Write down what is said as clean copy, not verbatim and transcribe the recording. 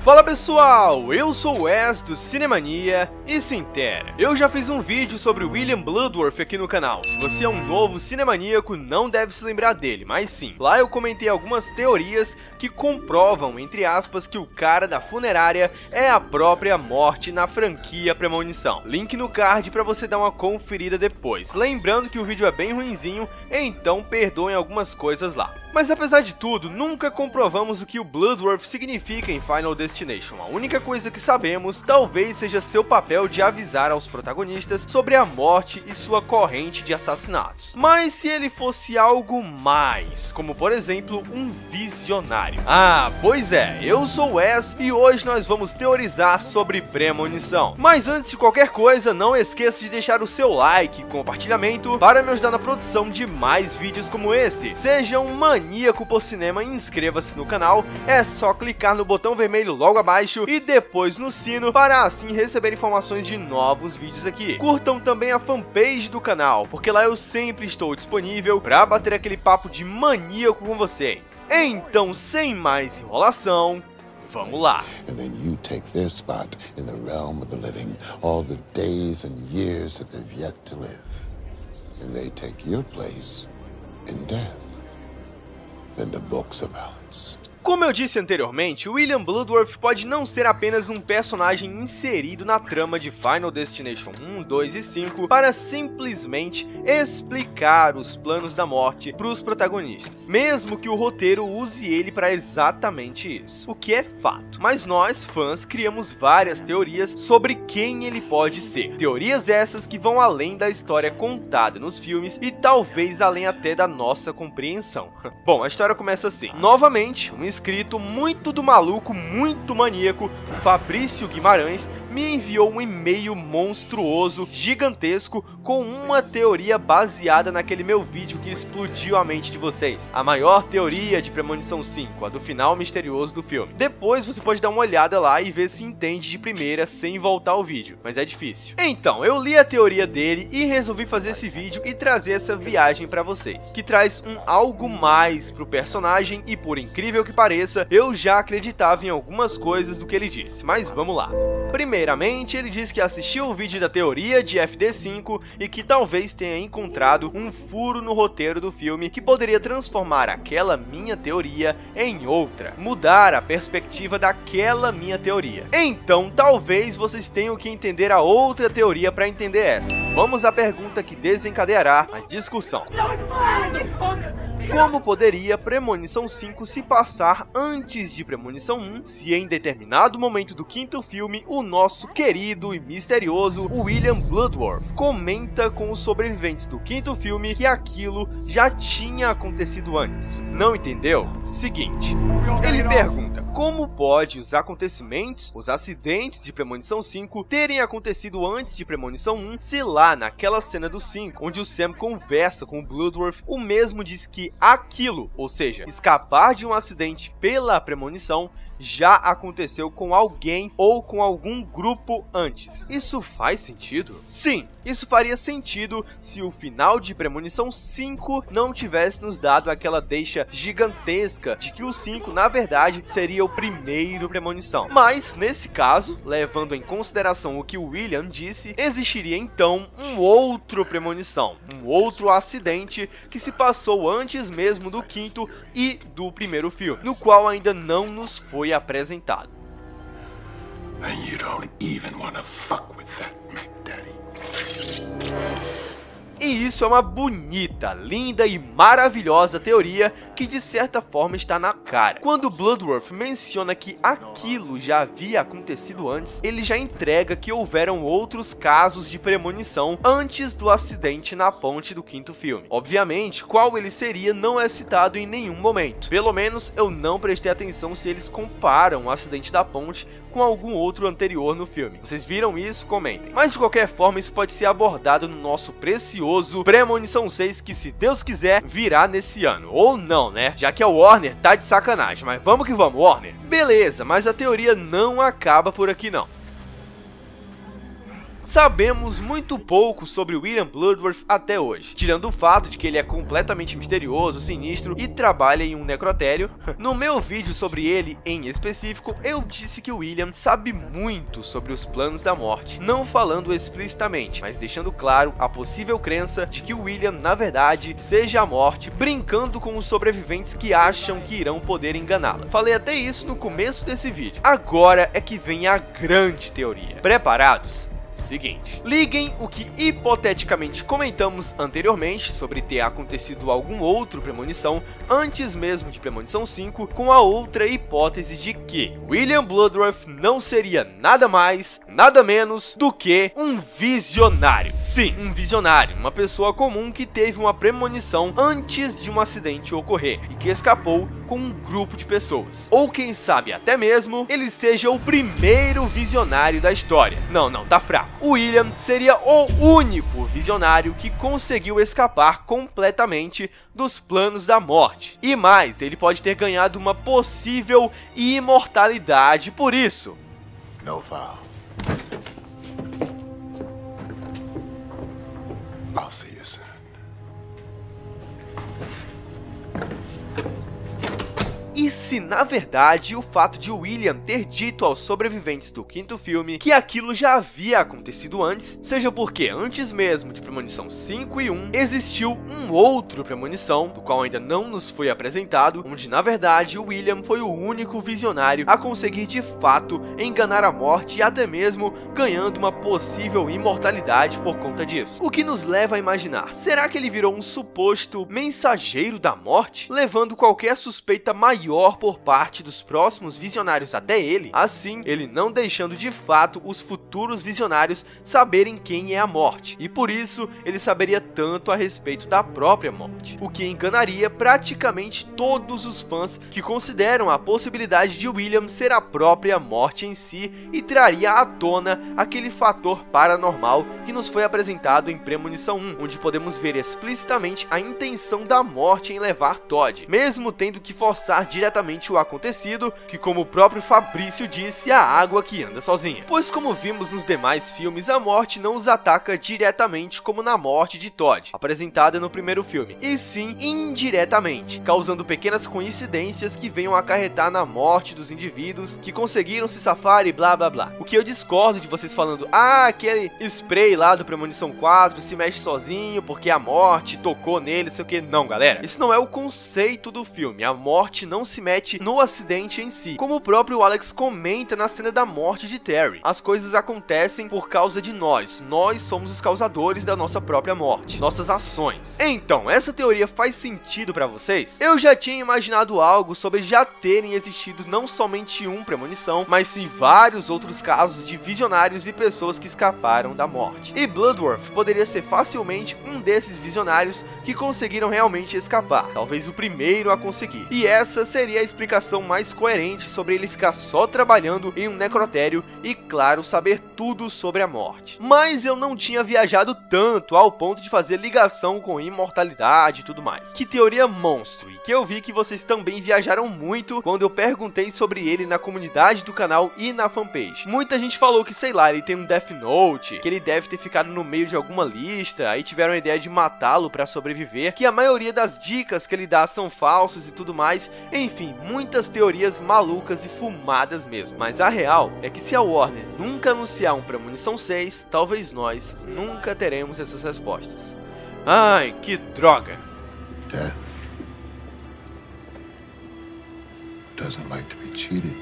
Fala pessoal, eu sou o Wes do Cinemania e se intera. Eu já fiz um vídeo sobre William Bloodworth aqui no canal. Se você é um novo cinemaníaco, não deve se lembrar dele, mas sim. Lá eu comentei algumas teorias que comprovam, entre aspas, que o cara da funerária é a própria morte na franquia Premonição. Link no card pra você dar uma conferida depois. Lembrando que o vídeo é bem ruinzinho, então perdoem algumas coisas lá. Mas apesar de tudo, nunca comprovamos o que o Bloodworth significa em Final Destination. A única coisa que sabemos talvez seja seu papel de avisar aos protagonistas sobre a morte e sua corrente de assassinatos. Mas se ele fosse algo mais, como por exemplo um visionário? Ah, pois é, eu sou o Wes e hoje nós vamos teorizar sobre Premonição. Mas antes de qualquer coisa, não esqueça de deixar o seu like e compartilhamento para me ajudar na produção de mais vídeos como esse. Seja um maníaco por cinema e inscreva-se no canal, é só clicar no botão vermelho logo abaixo e depois no sino para assim receber informações de novos vídeos aqui. Curtam também a fanpage do canal, porque lá eu sempre estou disponível para bater aquele papo de maníaco com vocês. Então, sem mais enrolação, vamos lá. And then you take their spot in the realm of the living, all the days and years that they've yet to live. And they take your place in death. Then the books are balanced. Como eu disse anteriormente, William Bloodworth pode não ser apenas um personagem inserido na trama de Final Destination 1, 2 e 5 para simplesmente explicar os planos da morte para os protagonistas, mesmo que o roteiro use ele para exatamente isso, o que é fato. Mas nós, fãs, criamos várias teorias sobre quem ele pode ser. Teorias essas que vão além da história contada nos filmes e talvez além até da nossa compreensão. Bom, a história começa assim. Novamente, um inscrito muito do maluco, muito maníaco, Fabrício Guimarães, me enviou um e-mail monstruoso, gigantesco, com uma teoria baseada naquele meu vídeo que explodiu a mente de vocês. A maior teoria de Premonição 5, a do final misterioso do filme. Depois você pode dar uma olhada lá e ver se entende de primeira sem voltar ao vídeo, mas é difícil. Então, eu li a teoria dele e resolvi fazer esse vídeo e trazer essa viagem pra vocês, que traz um algo mais pro personagem e, por incrível que pareça, eu já acreditava em algumas coisas do que ele disse, mas vamos lá. Primeiramente, ele disse que assistiu o vídeo da teoria de FD5 e que talvez tenha encontrado um furo no roteiro do filme que poderia transformar aquela minha teoria em outra, mudar a perspectiva daquela minha teoria. Então, talvez vocês tenham que entender a outra teoria para entender essa. Vamos à pergunta que desencadeará a discussão. Como poderia Premonição 5 se passar antes de Premonição 1, se em determinado momento do quinto filme, o nosso querido e misterioso William Bloodworth comenta com os sobreviventes do quinto filme que aquilo já tinha acontecido antes? Não entendeu? Seguinte, ele pergunta, como pode os acontecimentos, os acidentes de Premonição 5 terem acontecido antes de Premonição 1, se lá naquela cena do 5, onde o Sam conversa com o Bloodworth, o mesmo diz que aquilo, ou seja, escapar de um acidente pela premonição, já aconteceu com alguém ou com algum grupo antes. Isso faz sentido? Sim, isso faria sentido se o final de Premonição 5 não tivesse nos dado aquela deixa gigantesca de que o 5, na verdade, seria o primeiro Premonição. Mas, nesse caso, levando em consideração o que o William disse, existiria então um outro Premonição, um outro acidente que se passou antes mesmo do quinto e do primeiro filme, no qual ainda não nos foi apresentado. And you don't even wanna fuck with that, McDaddy. E isso é uma bonita, linda e maravilhosa teoria que de certa forma está na cara. Quando Bloodworth menciona que aquilo já havia acontecido antes, ele já entrega que houveram outros casos de premonição antes do acidente na ponte do quinto filme. Obviamente, qual ele seria não é citado em nenhum momento. Pelo menos eu não prestei atenção se eles comparam o acidente da ponte com algum outro anterior no filme. Vocês viram isso? Comentem. Mas de qualquer forma, isso pode ser abordado no nosso precioso Premonição 6, que se Deus quiser, virá nesse ano. Ou não, né? Já que a Warner tá de sacanagem, mas vamos que vamos, Warner. Beleza, mas a teoria não acaba por aqui não. sabemos muito pouco sobre William Bloodworth até hoje, tirando o fato de que ele é completamente misterioso, sinistro e trabalha em um necrotério. No meu vídeo sobre ele em específico, eu disse que o William sabe muito sobre os planos da morte, não falando explicitamente, mas deixando claro a possível crença de que o William, na verdade, seja a morte, brincando com os sobreviventes que acham que irão poder enganá-la. Falei até isso no começo desse vídeo. Agora é que vem a grande teoria. Preparados? Seguinte, liguem o que hipoteticamente comentamos anteriormente sobre ter acontecido algum outro Premonição antes mesmo de Premonição 5 com a outra hipótese de que William Bloodworth não seria nada mais, nada menos do que um visionário. Sim, um visionário, uma pessoa comum que teve uma premonição antes de um acidente ocorrer e que escapou com um grupo de pessoas. Ou quem sabe até mesmo ele seja o primeiro visionário da história. Não, tá fraco. O William seria o único visionário que conseguiu escapar completamente dos planos da morte. E mais, ele pode ter ganhado uma possível imortalidade por isso. No foul. I'll see you soon. E se na verdade o fato de William ter dito aos sobreviventes do quinto filme que aquilo já havia acontecido antes, seja porque antes mesmo de Premonição 5 e 1 existiu um outro Premonição, do qual ainda não nos foi apresentado, onde na verdade o William foi o único visionário a conseguir de fato enganar a morte e até mesmo ganhando uma possível imortalidade por conta disso. O que nos leva a imaginar, será que ele virou um suposto mensageiro da morte, levando qualquer suspeita maior por parte dos próximos visionários até ele, assim ele não deixando de fato os futuros visionários saberem quem é a morte, e por isso ele saberia tanto a respeito da própria morte, o que enganaria praticamente todos os fãs que consideram a possibilidade de William ser a própria morte em si e traria à tona aquele fator paranormal que nos foi apresentado em Premonição 1, onde podemos ver explicitamente a intenção da morte em levar Todd, mesmo tendo que forçar diretamente o acontecido, que como o próprio Fabrício disse, a água que anda sozinha. Pois como vimos nos demais filmes, a morte não os ataca diretamente como na morte de Todd, apresentada no primeiro filme, e sim indiretamente, causando pequenas coincidências que venham acarretar na morte dos indivíduos que conseguiram se safar e blá blá blá. O que eu discordo de vocês falando, aquele spray lá do Premonição 4 se mexe sozinho porque a morte tocou nele, sei o que. Não, galera, isso não é o conceito do filme. A morte não se mete no acidente em si. Como o próprio Alex comenta na cena da morte de Terry, as coisas acontecem por causa de nós. Nós somos os causadores da nossa própria morte, nossas ações. Então, essa teoria faz sentido pra vocês? Eu já tinha imaginado algo sobre já terem existido não somente um Premonição, mas sim vários outros casos de visionários e pessoas que escaparam da morte. E Bloodworth poderia ser facilmente um desses visionários que conseguiram realmente escapar, talvez o primeiro a conseguir. E essa seria a explicação mais coerente sobre ele ficar só trabalhando em um necrotério e, claro, saber tudo sobre a morte. Mas eu não tinha viajado tanto ao ponto de fazer ligação com imortalidade e tudo mais. Que teoria monstro, e que eu vi que vocês também viajaram muito quando eu perguntei sobre ele na comunidade do canal e na fanpage. Muita gente falou que, sei lá, ele tem um Death Note, que ele deve ter ficado no meio de alguma lista, aí tiveram a ideia de matá-lo pra sobreviver, que a maioria das dicas que ele dá são falsas e tudo mais. Enfim, muitas teorias malucas e fumadas mesmo. Mas a real é que se a Warner nunca anunciar um Premonição 6, talvez nós nunca teremos essas respostas. Ai, que droga! Death doesn't like to be cheated.